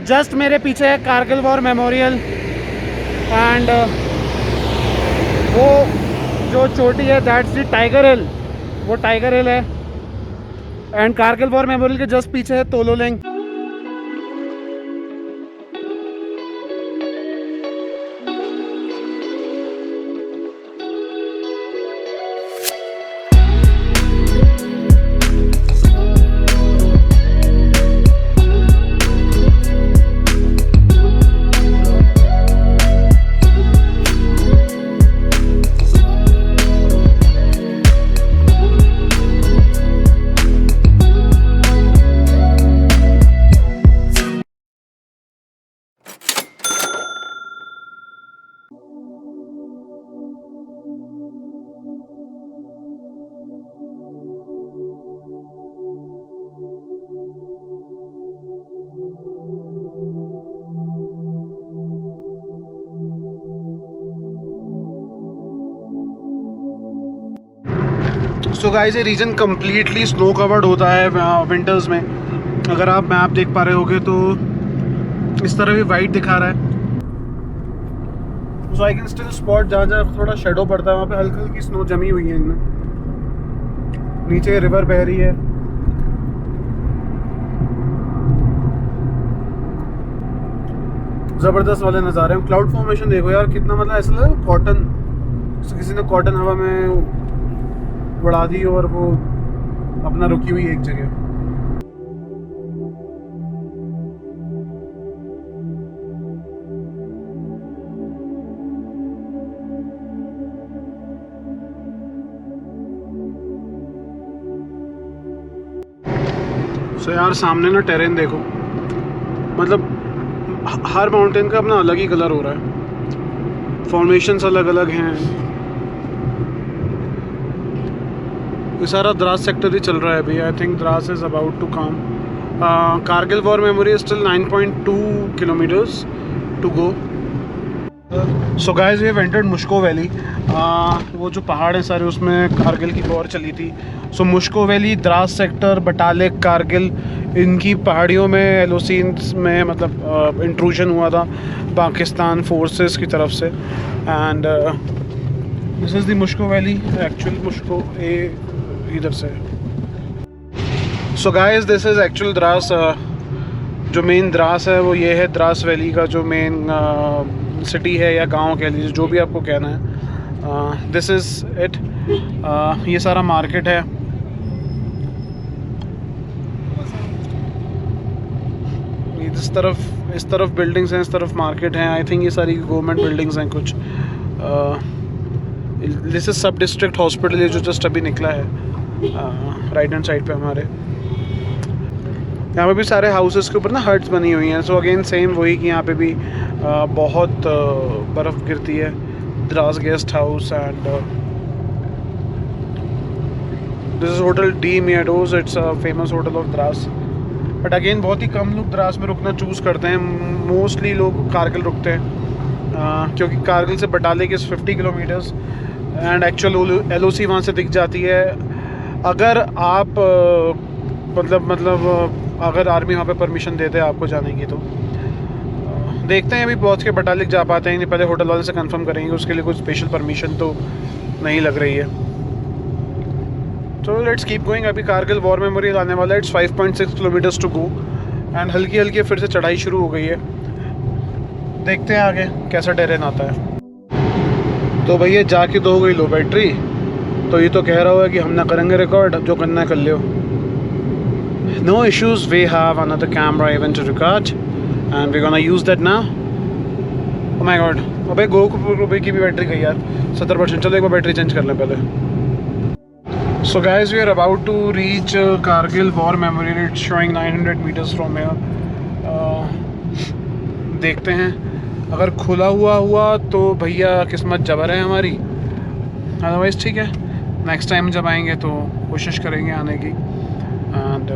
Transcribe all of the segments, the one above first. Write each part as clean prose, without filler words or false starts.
Just मेरे पीछे है कारगिल वॉर मेमोरियल एंड वो जो चोटी है दैट्स द टाइगर हिल, वो टाइगर हिल है। एंड कारगिल वॉर मेमोरियल के जस्ट पीछे है तोलोलिंग। सो गाइस ये रीजन कम्प्लीटली स्नो कवर्ड होता है विंटर्स में। अगर आप मैप देख पा रहे होगे तो इस तरह भी वाइट दिखा रहा है। सो आई कैन स्टिल स्पॉट जहाँ जहाँ थोड़ा शेडो पड़ता है वहाँ पे हल्की हल्की स्नो जमी हुई है इनमें। नीचे रिवर बह रही है। ज़बरदस्त वाले नज़ारे हैं। क्लाउड फॉर्मेशन देखो यार कितना, मतलब ऐसा लगा कॉटन, किसी ने कॉटन हवा में उड़ा दी और वो अपना रुकी हुई एक जगह। सो यार सामने ना टेरेन देखो, मतलब हर माउंटेन का अपना अलग ही कलर हो रहा है, फॉर्मेशंस अलग अलग हैं। ये सारा द्रास सेक्टर ही चल रहा है अभी। I think Dras is about to come. Kargil war memory still 9.2 kilometres to go. So guys we have entered Mushkoh valley. वो जो पहाड़ है सारे उसमें कारगिल की वॉर चली थी। सो मुश्को वैली, द्रास सेक्टर, बटालिक, कारगिल, इनकी पहाड़ियों में एलोसीन्स में मतलब इंट्रूजन हुआ था पाकिस्तान फोर्सेस की तरफ से। And this is the Mushkoh valley, actual Mushkoh इधर से। So guys this is actual Dras. जो मेन द्रास है वो ये है, द्रास वैली का जो मेन सिटी है या गांव कह लीजिए, जो भी आपको कहना है। This is it. ये सारा मार्केट है। इस तरफ बिल्डिंग्स हैं, इस तरफ मार्केट हैं। आई थिंक ये सारी गवर्नमेंट बिल्डिंग्स हैं कुछ। दिस इज़ सब डिस्ट्रिक्ट हॉस्पिटल, ये जो जस्ट अभी निकला है राइट हैंड साइड पे हमारे। यहाँ पे भी सारे हाउसेस के ऊपर ना हट्स बनी हुई हैं। सो अगेन सेम वही कि यहाँ पे भी बहुत बर्फ़ गिरती है। Dras guest house and this is hotel de meadows. It's a famous hotel of Dras. But again बहुत ही कम लोग द्रास में रुकना चूज़ करते हैं। मोस्टली लोग कारगिल रुकते हैं क्योंकि कारगिल से Batalik is 50 kilometres and actual LOC वहाँ से दिख जाती है। अगर आप मतलब अगर आर्मी वहाँ पे परमिशन देते हैं आपको जाने की तो देखते हैं। अभी पहुँच के बटालिक जा पाते हैं नहीं, पहले होटल वाले से कंफर्म करेंगे। उसके लिए कुछ स्पेशल परमिशन तो नहीं लग रही है। तो लेट्स कीप गोइंग। अभी कारगिल वॉर मेमोरियल आने वाला है। It's 5.6 kilometres to go and हल्की हल्की फिर से चढ़ाई शुरू हो गई है। देखते हैं आगे कैसा टेरेन आता है। तो भैया जाके तो हो गई लो बैटरी, तो ये तो कह रहा होगा कि हम ना करेंगे रिकॉर्ड, जो करना है कर लियो। No issues, we have another camera even to record and we're gonna use that now. Oh my god, अबे GoPro की भी बैटरी गई यार 70%। चलो एक बार बैटरी चेंज कर लें पहले। So guys, we are about to reach Kargil War Memorial. It's showing 900 meters from here. देखते हैं, अगर खुला हुआ तो भैया किस्मत जबर है हमारी, अदरवाइज़ ठीक है। नेक्स्ट टाइम जब आएंगे तो कोशिश करेंगे आने की। एंड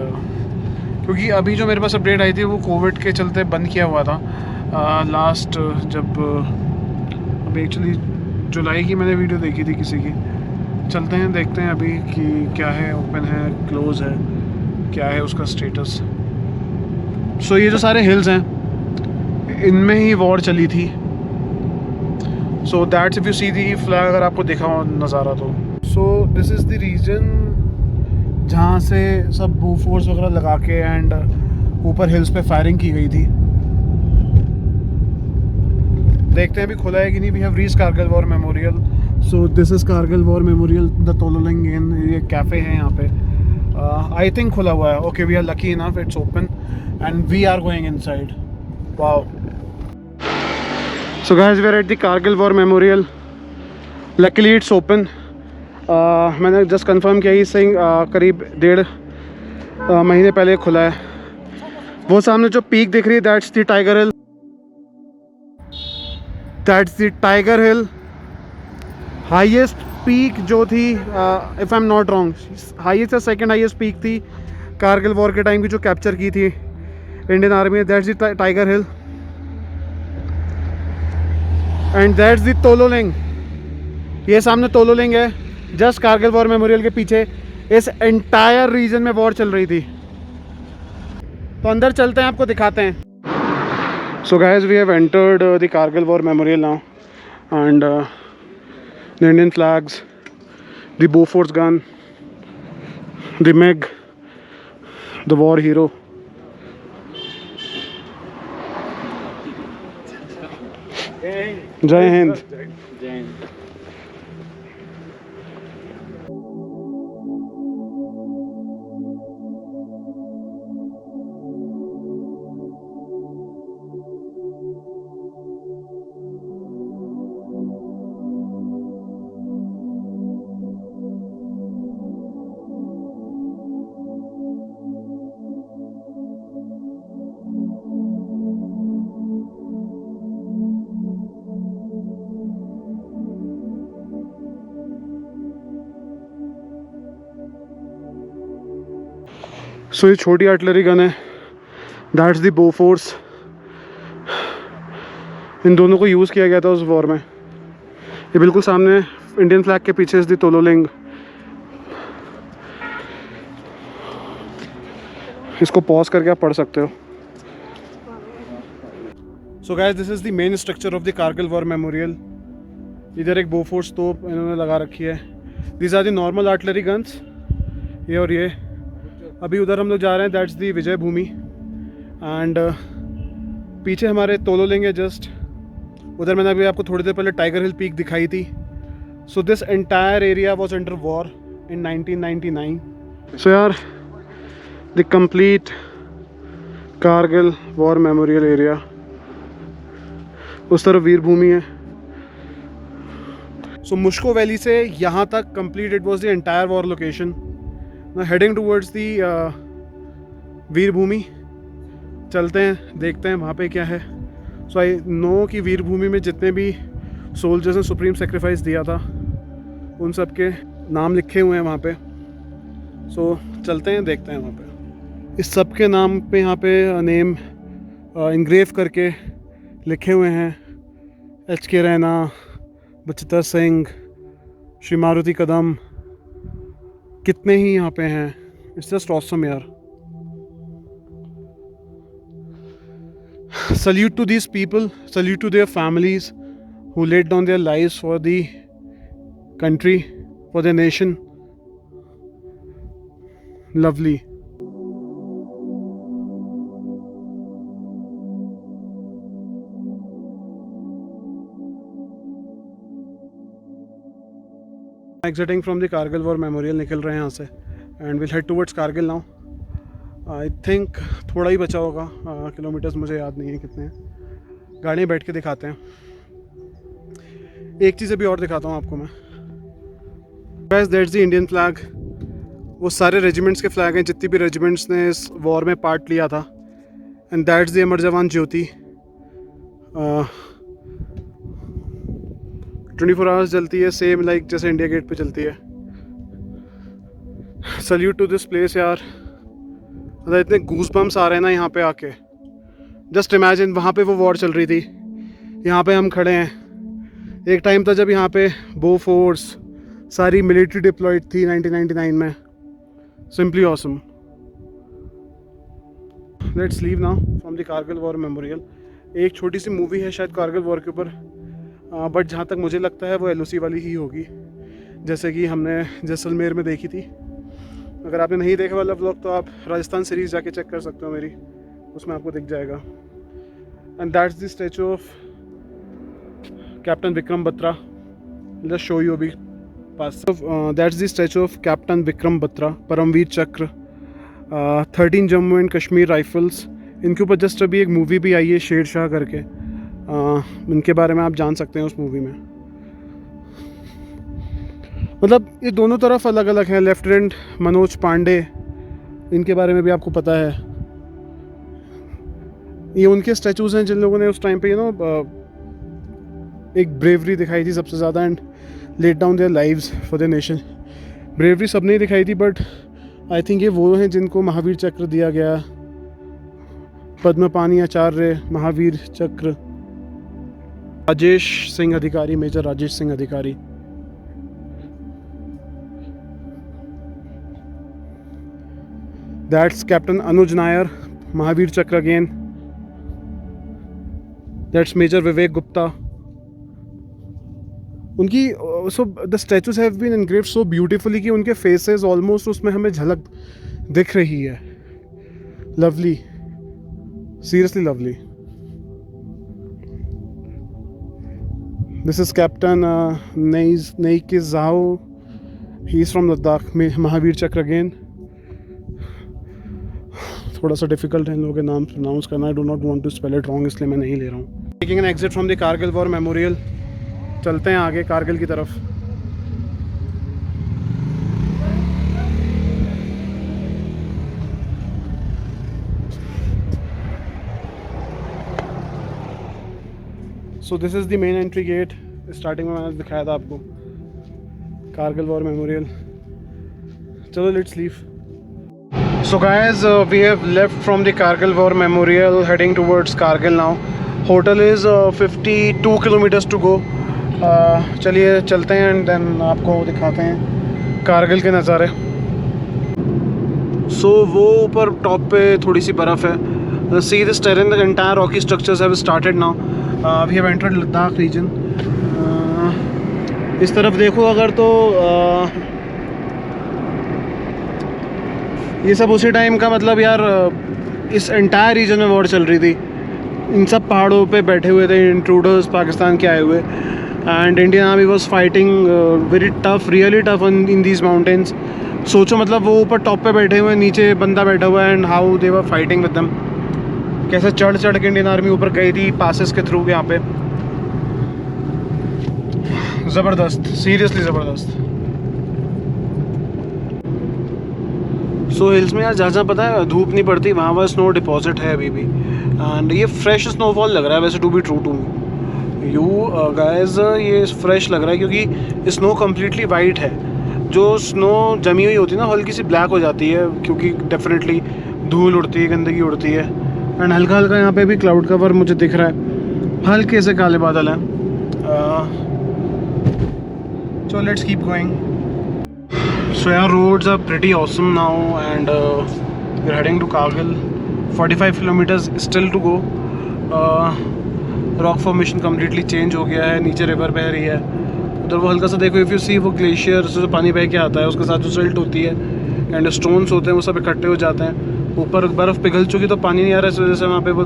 क्योंकि अभी जो मेरे पास अपडेट आई थी वो कोविड के चलते बंद किया हुआ था लास्ट, जब अभी एक्चुअली जुलाई की मैंने वीडियो देखी थी किसी की। चलते हैं देखते हैं अभी कि क्या है, ओपन है, क्लोज़ है, क्या है उसका स्टेटस। सो ये जो सारे हिल्स हैं इनमें ही वॉर चली थी। So that's if you see the flag, अगर आपको दिखा हो नज़ारा तो। So this is the region जहाँ से सब बोफोर्स वगैरह लगा के एंड ऊपर हिल्स पे फायरिंग की गई थी। देखते हैं अभी खुला है कि नहीं। We have reached Kargil war memorial. So this is Kargil war memorial, the Tololing inn. ये कैफ़े है यहाँ पे। आई थिंक खुला हुआ है। Okay, we are lucky enough, it's open and we are going inside. Wow. So guys, we are at the Kargil war memorial. Luckily it's open. मैंने just confirm किया, इस करीब 1.5 महीने पहले खुला है। वो सामने जो पीक दिख रही है, that's the tiger hill. That's the tiger hill, highest peak जो थी, if I am not wrong, highest या सेकंड हाईएस्ट पीक थी कारगिल वॉर के टाइम की, जो कैप्चर की थी Indian army. That's the tiger hill and that's the Tololing. ये सामने तोलोलिंग है, जस्ट कारगिल वॉर मेमोरियल के पीछे। इस एंटायर रीजन में वॉर चल रही थी। तो अंदर चलते हैं, आपको दिखाते हैं। So guys, we have entered the Kargil war memorial now and the Indian flags, the Bofors gun, the MiG, the war hero. Jai Hind. सो ये छोटी आर्टिलरी गन है, दैट्स द बोफोर्स। इन दोनों को यूज़ किया गया था उस वॉर में। ये बिल्कुल सामने इंडियन फ्लैग के पीछे इस द तोलोलिंग। इसको पॉज करके आप पढ़ सकते हो। So guys, this is the main structure of the Kargil war memorial. इधर एक बोफोर्स तोप इन्होंने लगा रखी है। These are the normal artillery guns, ये और ये। अभी उधर हम लोग जा रहे हैं, that's the Vijay Bhumi and पीछे हमारे तोलोलिंग है जस्ट उधर। मैंने अभी आपको थोड़ी देर पहले टाइगर हिल पीक दिखाई थी। So this entire area was under war in 1999। सो यार, the complete Kargil war memorial area. उस तरफ वीर भूमि है। सो मुश्को वैली से यहाँ तक complete it was the entire war location. Now heading towards the वीर भूमि। चलते हैं, देखते हैं वहाँ पे क्या है। सो आई नो कि वीर भूमि में जितने भी सोल्जर्स ने सुप्रीम सेक्रीफाइस दिया था, उन सब के नाम लिखे हुए हैं वहाँ पे। सो चलते हैं, देखते हैं वहाँ पे। इस सब के नाम पे यहाँ पे नेम इंग्रेव करके लिखे हुए हैं। HK रैना, बचतर सिंह, श्री मारुति कदम, कितने ही यहाँ पे हैं। इट्स जस्ट ऑसम यार। Salute to these people, salute to their families who laid down their lives for the country, for the nation. Lovely. Exiting from the Kargil War Memorial, निकल रहे हैं यहाँ से and we'll head towards Kargil now. I think थोड़ा ही बचा होगा, kilometres मुझे याद नहीं है कितने हैं। गाड़ी में बैठ के दिखाते हैं। एक चीज़ अभी और दिखाता हूँ आपको मैं। Guys, that's the Indian flag. वो सारे रेजिमेंट्स के फ्लैग हैं जितनी भी रेजिमेंट्स ने इस वॉर में पार्ट लिया था। एंड दैट्स द अमर जवान ज्योति। 24 आवर्स जलती है, सेम लाइक जैसे इंडिया गेट पे चलती है। सल्यूट टू दिस प्लेस यार। मतलब इतने गूज बम्स आ रहे हैं ना यहाँ पे आके। जस्ट इमेजिन, वहाँ पे वो वॉर चल रही थी, यहाँ पे हम खड़े हैं। एक टाइम था जब यहाँ पे बोफोर्स सारी मिलिट्री डिप्लॉयड थी 1999 में। Simply awesome. Let's leave now from the Kargil war memorial एक छोटी सी मूवी है शायद कारगिल वॉर के ऊपर, बट जहाँ तक मुझे लगता है वो LOC वाली ही होगी, जैसे कि हमने जैसलमेर में देखी थी। अगर आपने नहीं देखा वाला व्लॉग तो आप राजस्थान सीरीज़ जाके चेक कर सकते हो मेरी, उसमें आपको दिख जाएगा। And that's the statue of captain Vikram Batra. Just show you अभी पास। That's the statue of captain Vikram Batra, Paramvir Chakra, 13 Jammu and Kashmir rifles. इनके ऊपर जस्ट अभी एक मूवी भी आई है शेर शाह करके, इनके बारे में आप जान सकते हैं उस मूवी में। मतलब ये दोनों तरफ अलग अलग हैं। लेफ्टिनेंट मनोज पांडे, इनके बारे में भी आपको पता है। ये उनके स्टैचूज़ हैं जिन लोगों ने उस टाइम पे एक ब्रेवरी दिखाई थी सबसे ज़्यादा and let down their lives for their nation. Bravery सबने ही दिखाई थी, बट आई थिंक ये वो हैं जिनको महावीर चक्र दिया गया, पद्मपाणि आचार्य महावीर चक्र। राजेश सिंह अधिकारी, major Rajesh Singh Adhikari. That's captain Anuj Nair, Mahavir Chakra again. That's major Vivek Gupta. उनकी so the statues have been engraved so beautifully कि उनके फेसेस ऑलमोस्ट उसमें हमें झलक दिख रही है। Lovely, seriously lovely. This is captain Neikezhakuo, he is from Ladakh. Mahavir Chakra again. थोड़ा सा डिफिकल्ट है इन लोगों के नाम प्रोनाउंस करना, I do not want to spell it wrong, इसलिए मैं नहीं ले रहा हूँ। Taking an exit from the Kargil war memorial, चलते हैं आगे कारगिल की तरफ। So this is the main entry gate. Starting में मैंने दिखाया था आपको कारगिल वॉर मेमोरियल। चलो let's leave. So guys, we have left from the Kargil War Memorial heading towards Kargil now. Hotel is 52 kilometers to go. चलिए चलते हैं and then आपको दिखाते हैं कारगिल के नज़ारे। So वो ऊपर टॉप पे थोड़ी सी बर्फ़ है। See this terrain, the entire rocky structures have started now. We have entered Ladakh region. इस तरफ देखो अगर तो ये सब उसी टाइम का, मतलब यार इस एंटायर रीजन में वॉर चल रही थी। इन सब पहाड़ों पे बैठे हुए थे इंट्रूडर्स पाकिस्तान के आए हुए, and Indian army was fighting very tough, really tough in these mountains. सोचो मतलब वो ऊपर टॉप पे बैठे हुए, नीचे बंदा बैठा हुआ है, and how they were fighting with them. कैसे चढ़ चढ़ के इंडियन आर्मी ऊपर गई थी पासेस के थ्रू यहाँ पे। ज़बरदस्त, सीरियसली ज़बरदस्त। सो हिल्स में यार जहाँ पता है धूप नहीं पड़ती, वहाँ वहाँ स्नो डिपॉजिट है अभी भी, एंड ये फ्रेश स्नोफॉल लग रहा है वैसे, to be true to you guys. ये फ्रेश लग रहा है क्योंकि स्नो कम्प्लीटली वाइट है। जो स्नो जमी हुई होती है ना हल्की सी ब्लैक हो जाती है, क्योंकि डेफिनेटली धूल उड़ती है, गंदगी उड़ती है। एंड हल्का हल्का यहाँ पे भी क्लाउड कवर मुझे दिख रहा है, हल्के से काले बादल हैं। So let's keep going. So yeah, roads are pretty awesome now, and we're heading to Kargil. 45 kilometers still to go. Rock formation completely change हो गया है, नीचे रिवर बह रही है। उधर वो हल्का सा देखो, इफ़ यू सी वो ग्लेशियर से जो पानी बह के आता है उसके साथ जो सिल्ट होती है एंड स्टोन्स होते हैं वो सब इकट्ठे हो जाते हैं। ऊपर बर्फ़ पिघल चुकी तो पानी नहीं आ रहा है, इस वजह से वहाँ पे वो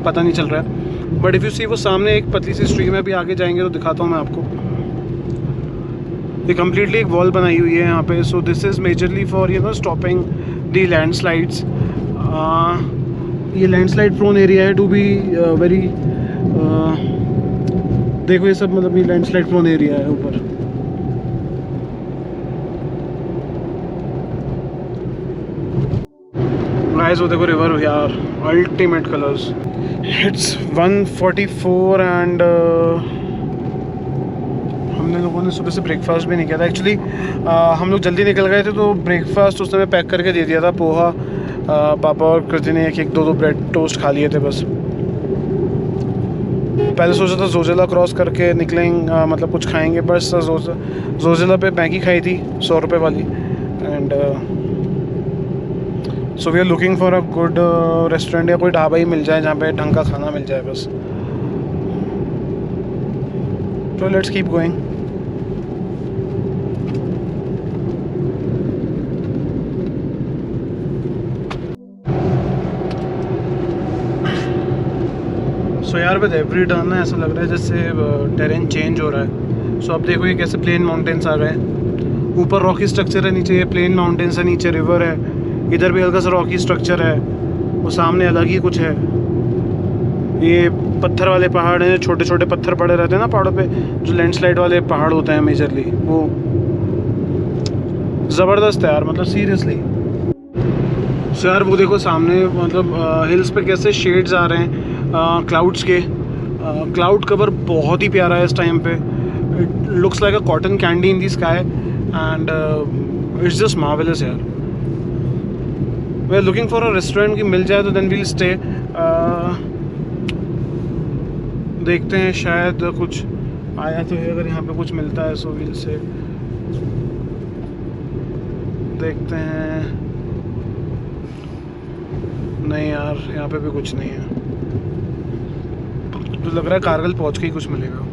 पता नहीं चल रहा है। बट इफ़ यू सी वो सामने एक पतली सी स्ट्रीम है, भी आगे जाएंगे तो दिखाता हूँ मैं आपको। ये कम्प्लीटली एक वॉल बनाई हुई है यहाँ पे। सो this is majorly for stopping the landslides. ये लैंडस्लाइड प्रोन एरिया है टू बी वेरी, देखो ये सब मतलब ये लैंडस्लाइड प्रोन एरिया है ऊपर। गाइस वो देखो रिवर यार, अल्टीमेट कलर्स। इट्स 1:44 एंड हमने लोगों ने सुबह से ब्रेकफास्ट भी नहीं किया था एक्चुअली। हम लोग जल्दी निकल गए थे तो ब्रेकफास्ट उस समय पैक करके दे दिया था, पोहा। पापा और कृति ने एक दो ब्रेड टोस्ट खा लिए थे बस। पहले सोचा था जोजिला क्रॉस करके निकलेंगे, मतलब कुछ खाएंगे, बस जोजिला पे मैगी खाई थी 100 रुपये वाली, and so we are looking for a good restaurant या कोई ढाबा ही मिल जाए जहाँ पे ढंग का खाना मिल जाए बस. So let's keep going. So यार विद एवरी टर्न ना ऐसा लग रहा है जैसे टेरेन चेंज हो रहा है. So अब देखो ये कैसे प्लेन माउंटेन्स आ गए हैं. ऊपर रॉकी स्ट्रक्चर है, नीचे ये प्लेन माउंटेन्स है, नीचे रिवर है, इधर भी हल्का सा रॉकी स्ट्रक्चर है, वो सामने अलग ही कुछ है. ये पत्थर वाले पहाड़ हैं, छोटे छोटे पत्थर पड़े रहते हैं ना पहाड़ों पे, जो लैंडस्लाइड वाले पहाड़ होते हैं मेजरली, वो ज़बरदस्त है यार, मतलब सीरियसली. सो यार वो देखो सामने, मतलब हिल्स पे कैसे शेड्स आ रहे हैं क्लाउड्स के. क्लाउड कवर बहुत ही प्यारा है इस टाइम पे. It looks like a cotton candy in the sky and it's just marvellous यार. We are looking for a restaurant की मिल जाए तो देन वील स्टे. देखते हैं शायद कुछ आया तो है, अगर यहाँ पे कुछ मिलता है सो विल से देखते हैं. नहीं यार यहाँ पे भी कुछ नहीं है, तो लग रहा है कारगिल पहुँच के ही कुछ मिलेगा.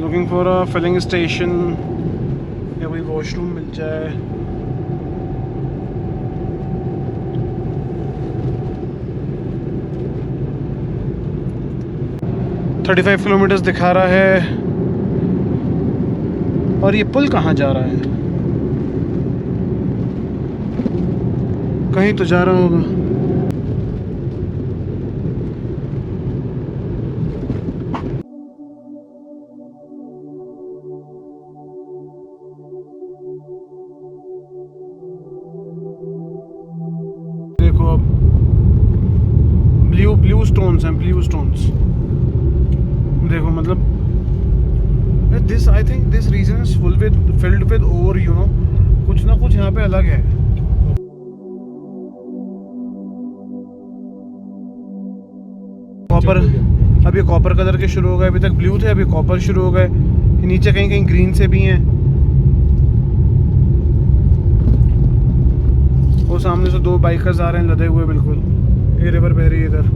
Looking for a filling station या कोई वॉशरूम मिल जाए. थर्टी 35 किलोमीटर्स दिखा रहा है. और ये पुल कहाँ जा रहा है? कहीं तो जा रहा होगा. देखो अब ब्लू स्टोन्स हैं, ब्लू स्टोन्स. देखो मतलब this, I think this region is filled with ore, you know, कुछ ना कुछ यहाँ पे अलग है. कॉपर, अभी कॉपर कलर के शुरू हो गए, अभी तक ब्लू थे, अभी कॉपर शुरू हो गए. नीचे कहीं कहीं ग्रीन से भी हैं. वो सामने से दो बाइकर्स आ रहे हैं लदे हुए बिल्कुल. ये रिवर बह रही है इधर.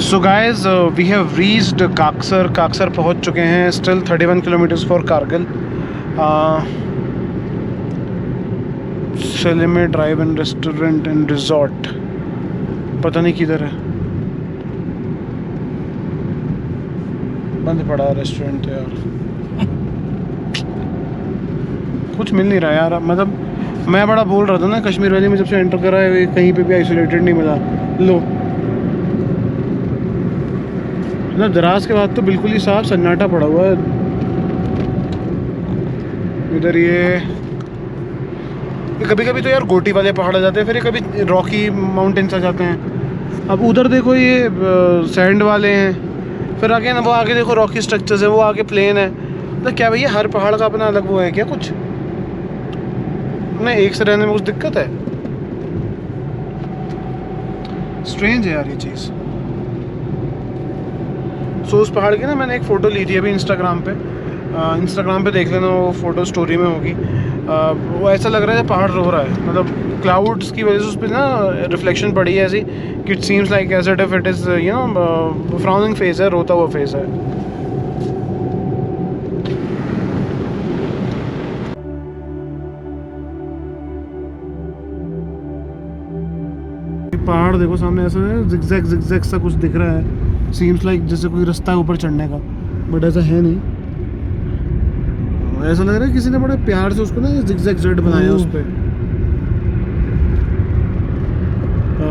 So guys we have reached Kaksar. Kaksar पहुंच चुके हैं. Still 31 kilometres for Kargil. सेलेमे drive and restaurant and resort, पता नहीं किधर है, बंद पड़ा है रेस्टोरेंट तो यार. कुछ मिल नहीं रहा यार. मतलब मैं बड़ा बोल रहा था ना, कश्मीर वैली में जब से एंटर करा है कहीं पे भी आइसोलेटेड नहीं मिला. लो मतलब दराज के बाद तो बिल्कुल ही साफ सन्नाटा पड़ा हुआ है. इधर ये कभी कभी तो यार गोटी वाले पहाड़ आ जाते हैं, फिर ये कभी रॉकी माउंटेन्स आ जाते हैं. अब उधर देखो ये सैंड वाले हैं, फिर आगे ना वो आगे देखो रॉकी स्ट्रक्चर्स है, वो आगे प्लेन है. मतलब क्या भैया हर पहाड़ का अपना अलग वो है क्या कुछ? नहीं, एक से रहने में कुछ दिक्कत है. स्ट्रेंज है यार ये चीज़. सो उस पहाड़ की ना मैंने एक फ़ोटो ली थी अभी इंस्टाग्राम पे देख लेना, वो फ़ोटो स्टोरी में होगी. वो ऐसा लग रहा है पहाड़ रो रहा है, मतलब क्लाउड्स की वजह से उस पर ना रिफ्लेक्शन पड़ी है ऐसी कि it seems like as it if it is you know frowning face है, रोता हुआ फेज है. पहाड़ देखो सामने, ऐसा जिगजैग सा कुछ दिख रहा है. सीम्स लाइक जैसे कोई रास्ता है ऊपर चढ़ने का, बट ऐसा है नहीं. ऐसा लग रहा है किसी ने बड़े प्यार से उसको ना जिगजैग जेड बनाया उस पे.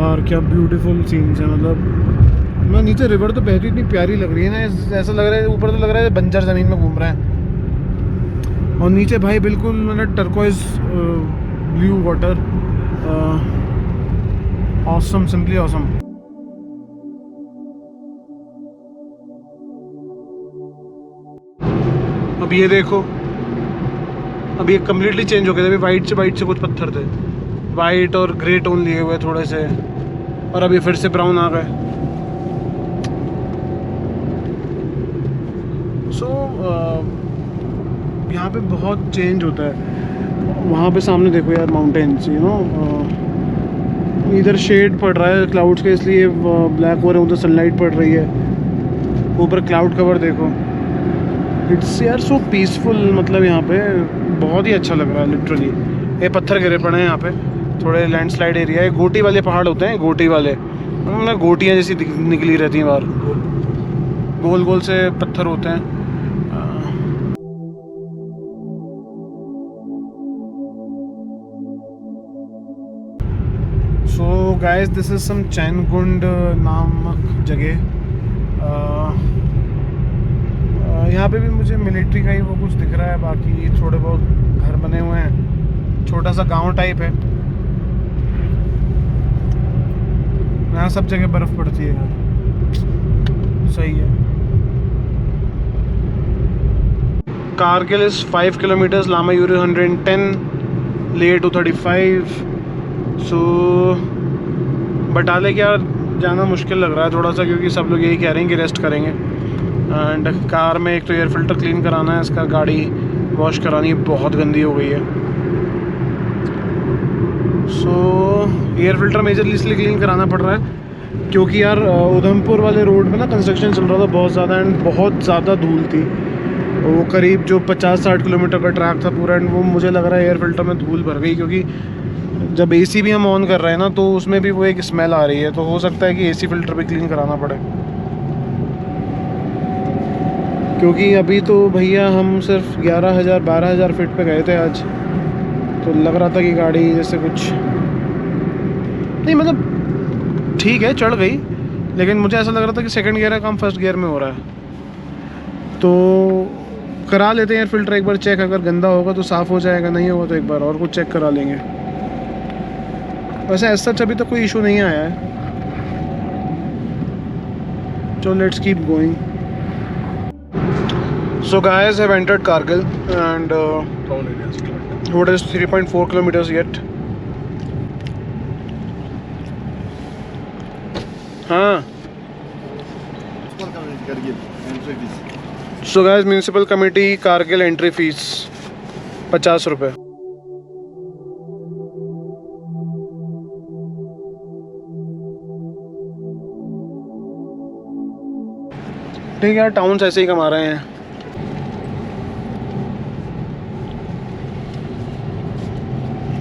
और क्या ब्यूटीफुल सीन्स है. मतलब मैं नीचे रिवर तो बहती इतनी प्यारी लग रही है ना, ऐसा लग रहा है ऊपर तो लग रहा है बंजर ज़मीन में घूम रहे हैं, और नीचे भाई बिल्कुल मतलब turquoise blue water. Awesome, simply awesome. अब ये देखो, अभी ये कम्प्लीटली चेंज हो गया. अभी वाइट से कुछ पत्थर थे, वाइट और ग्रे टोन लिए हुए थोड़े से, और अभी फिर से ब्राउन आ गए. सो यहाँ पे बहुत चेंज होता है। वहाँ पे सामने देखो यार माउंटेन्स, यू नो, इधर शेड पड़ रहा है क्लाउड्स के, इसलिए ब्लैक हो रहे हैं, उधर सनलाइट पड़ रही है, ऊपर क्लाउड कवर देखो। इट्स यार सो पीसफुल, मतलब यहाँ पे बहुत ही अच्छा लग रहा है लिटरली। ये पत्थर गिरे पड़े हैं यहाँ पे, थोड़े लैंडस्लाइड एरिया है। गोटी वाले पहाड़ होते हैं, गोटी वाले, उनमें गोटियाँ जैसी निकली रहती हैं बाहर, गोल गोल से पत्थर होते हैं। So guys, this is some Chainkund नामक जगह। यहाँ पे भी मुझे मिलिट्री का ही वो कुछ दिख रहा है, बाकी थोड़े बहुत घर बने हुए हैं, छोटा सा गांव टाइप है। यहाँ सब जगह बर्फ पड़ती है यार, सही है। Kargil is 5 kilometres, Lamayuru 110, Leh 235। So Batalik क्या जाना मुश्किल लग रहा है थोड़ा सा, क्योंकि सब लोग यही कह रहे हैं कि रेस्ट करेंगे। एंड कार में एक तो एयर फिल्टर क्लीन कराना है, इसका गाड़ी वॉश करानी है, बहुत गंदी हो गई है। सो एयर फिल्टर मेजरली इसलिए क्लीन कराना पड़ रहा है क्योंकि यार उधमपुर वाले रोड पे ना कंस्ट्रक्शन चल रहा था बहुत ज़्यादा, एंड बहुत ज़्यादा धूल थी। वो करीब जो 50-60 किलोमीटर का ट्रैक था पूरा, एंड वो मुझे लग रहा है एयर फिल्टर में धूल भर गई, क्योंकि जब एसी भी हम ऑन कर रहे हैं ना तो उसमें भी वो एक स्मेल आ रही है। तो हो सकता है कि एसी फिल्टर भी क्लीन कराना पड़े, क्योंकि अभी तो भैया हम सिर्फ 11,000-12,000 फीट पे गए थे आज, तो लग रहा था कि गाड़ी जैसे कुछ नहीं, मतलब ठीक है चढ़ गई, लेकिन मुझे ऐसा लग रहा था कि सेकंड गियर का काम फर्स्ट गियर में हो रहा है। तो करा लेते हैं यार फिल्टर एक बार चेक, अगर गंदा होगा तो साफ़ हो जाएगा, नहीं होगा तो एक बार और कुछ चेक करा लेंगे। वैसे ऐसा अभी तक कोई इशू नहीं आया है। So let's keep going. So guys, I've entered Kargil and what is 3.4 kilometers yet. हाँ. So guys, municipal committee Kargil entry fees 50 रुपए. ठीक है यार, टाउन्स ऐसे ही कमा रहे हैं।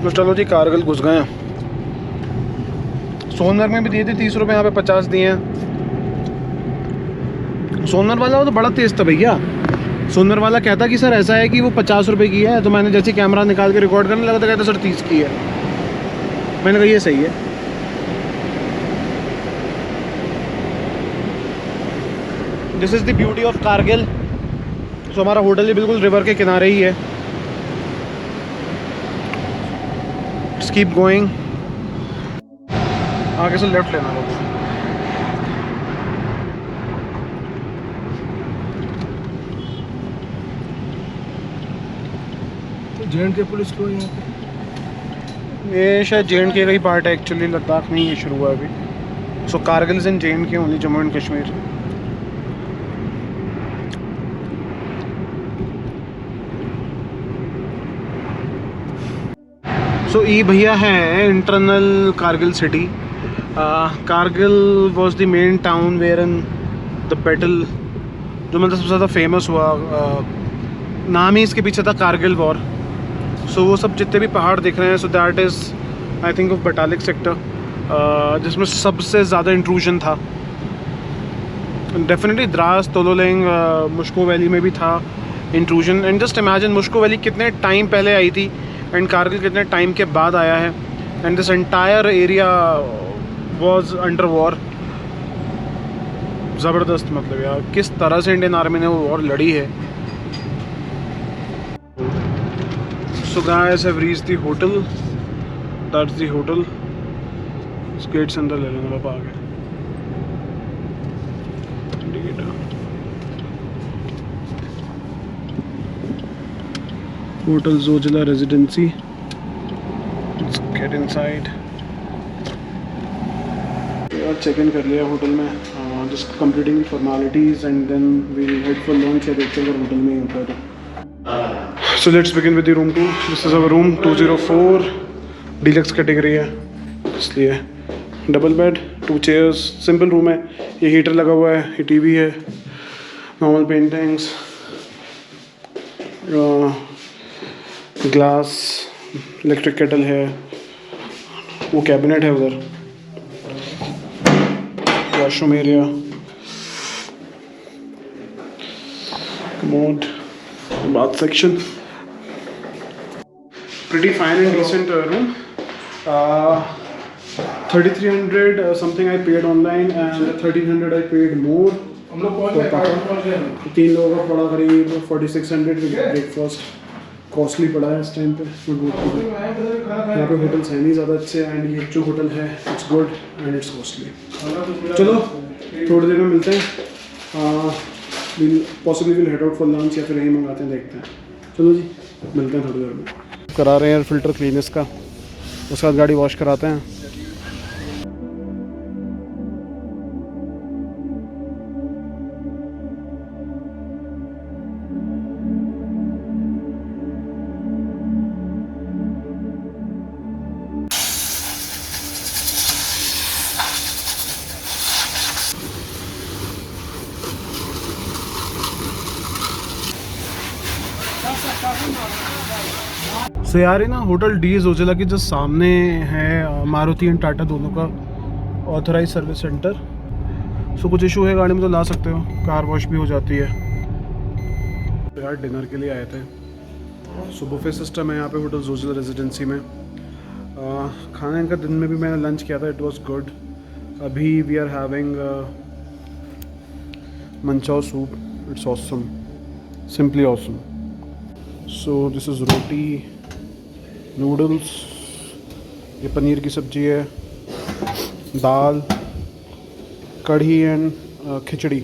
तो चलो जी, कारगिल घुस गए हैं। सोनमर्ग में भी दिए थे 30 रुपये, यहाँ पे 50 दिए हैं। सोनमर्ग वाला वो तो बड़ा तेज़ था भैया। सोनमर्ग वाला कहता कि सर ऐसा है कि वो 50 रुपये की है, तो मैंने जैसे कैमरा निकाल के रिकॉर्ड करने लगा तो कहता सर 30 की है। मैंने कहा ये सही है। This is the beauty of Kargil. So हमारा होटल ही बिल्कुल रिवर के किनारे ही है। Let's keep going. आगे से लेफ्ट लेना होगा। J&K पुलिस को यहाँ पे, ये शायद J&K का ही पार्ट है एक्चुअली, लद्दाख में ये शुरू हुआ अभी। So Kargil is in J&K only, Jammu and Kashmir. So ये भैया है internal Kargil city. Kargil was the main town where in the battle, जो मतलब सबसे ज़्यादा फेमस हुआ। नाम ही इसके पीछे था कारगिल वॉर। सो वो सब जितने भी पहाड़ दिख रहे हैं, so that is I think of Batalik sector, जिसमें सबसे ज़्यादा इंट्रूजन था। डेफिनेटली द्रास, तोलोलेंग, मुश्को वैली में भी था intrusion. And just imagine Mushkoh valley कितने टाइम पहले आई थी एंड कारगिल कितने टाइम के बाद आया है, and this entire area was under war. ज़बरदस्त, मतलब यार किस तरह से इंडियन आर्मी ने वो वॉर लड़ी है। So guys, have reached the hotel, that's the hotel. इस गेट से अंदर ले लेना पापा आगे। Hotel Zojila residency. Let's get inside. Check in कर लिया होटल में। just completing the formalities and then we'll head for lunch या देखते हैं अगर होटल में ही होता है तो. So let's begin with the room 2. This is our room 204. Deluxe category है इसलिए double bed, 2 chairs, simple room है. ये हीटर लगा हुआ है, ये टीवी है, normal paintings, glass, electric kettle है, वो कैबिनेट है उधर, washroom area, commode, bath section. Pretty fine and decent room. 3300 something I paid online and 1300 I paid more. हम लोग पहुंच गए. 3 लोगों का पड़ा करीब 4600 ब्रेकफास्ट. कॉस्टली पड़ा है इस टाइम पे. यहाँ पे होटल्स हैं नहीं ज़्यादा अच्छे एंड ये जो होटल है it's good and it's costly. चलो थोड़ी देर में मिलते हैं. Possibly will head out for lunch या फिर यहीं मंगाते हैं, देखते हैं. चलो जी मिलते हैं थोड़ी देर में. करा रहे हैं फ़िल्टर क्लीनेस का, उसके बाद गाड़ी वॉश कराते हैं. सो यार ये ना होटल डी जोजिला की जो सामने है मारुति एंड टाटा दोनों का ऑथराइज सर्विस सेंटर. सो कुछ इशू है गाड़ी में तो ला सकते हो, कार वॉश भी हो जाती है. तो यार डिनर के लिए आए थे. सो बुफे सिस्टम है यहाँ पे होटल जोजिला रेजिडेंसी में. खाना इनका दिन में भी मैंने लंच किया था, इट वाज गुड. अभी we are having manchow soup, it's awesome, simply awesome. So this is roti, noodles, ये पनीर की सब्जी है, दाल, कढ़ी एंड खिचड़ी,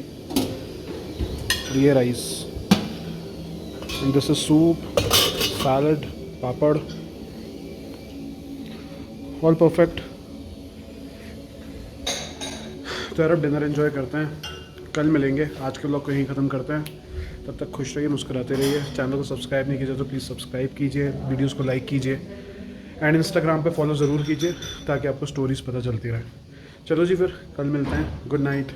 ये rice, and this is soup, salad, papad, all perfect. तो यार अब डिनर एंजॉय करते हैं, कल मिलेंगे. आज के व्लॉग को यहीं ख़त्म करते हैं. तब तक खुश रहिए, मुस्कुराते रहिए. चैनल को सब्सक्राइब नहीं कीजिए तो प्लीज़ सब्सक्राइब कीजिए, वीडियोस को लाइक कीजिए एंड इंस्टाग्राम पे फॉलो ज़रूर कीजिए ताकि आपको स्टोरीज़ पता चलती रहे. चलो जी फिर कल मिलते हैं. Good night.